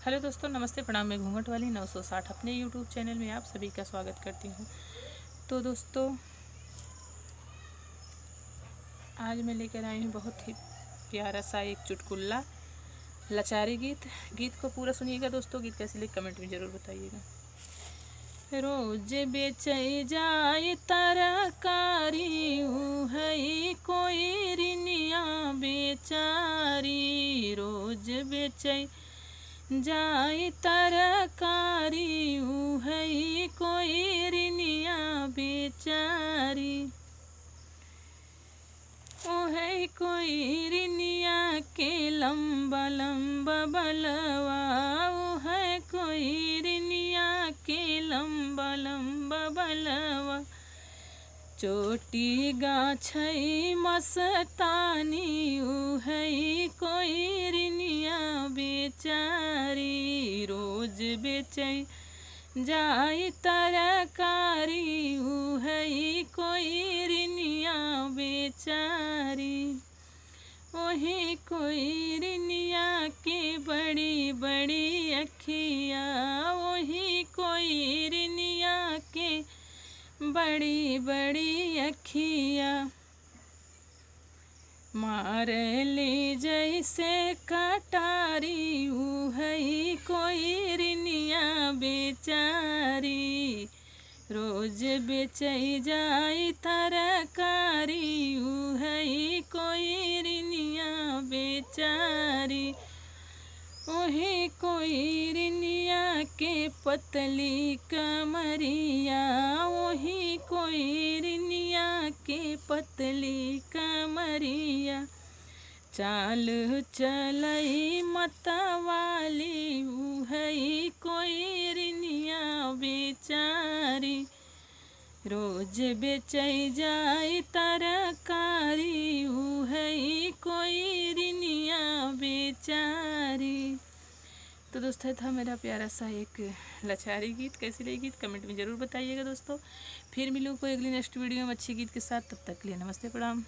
Hello दोस्तों, नमस्ते, प्रणाम। मैं घूंघट वाली 960 अपने यूट्यूब चैनल में आप सभी का स्वागत करती हूँ। तो दोस्तों, आज मैं लेकर आई हूँ बहुत ही प्यारा सा एक चुटकुला लाचारी गीत। गीत को पूरा सुनिएगा दोस्तों। गीत कैसे लगे कमेंट में ज़रूर बताइएगा। रोज बेचई जाए तरकारी है कोई रिनिया बेचारी। रोज बेचई जाई तरकारी है कोई रिनिया बेचारी। ओ है कोई रिनिया के लंबा लंबा बलवा। ओ है कोई रिनिया के लंबा लंबा बलवा। चोटी गाछई मस्तानी है कोई रिनिया बेचारी। रोज बेचई जाई तरकारी है कोई रिनिया बेचारी। वही कोई रिनिया के बड़ी बड़ी अखिया। वही कोई रिनिया के बड़ी बड़ी अखिया। मार ले जैसे कटारी है कोई रिनिया बेचारी। रोज बेचई जाई तरकारी है कोई रिनिया बेचारी। वही कोई रिनिया के पतली कमरिया। वही कोई रिनिया के पतली कमरिया। चाल चलई मतवाली है कोई रिनिया बेचारी। रोज बेचई जाई तरकारी है कोई रिनिया बेचारी। तो दोस्तों, था मेरा प्यारा सा एक लाचारी गीत। कैसी लगी गीत कमेंट में ज़रूर बताइएगा दोस्तों। फिर मिलूँ कोई अगली नेक्स्ट वीडियो में अच्छी गीत के साथ। तब तक के लिए नमस्ते, प्रणाम।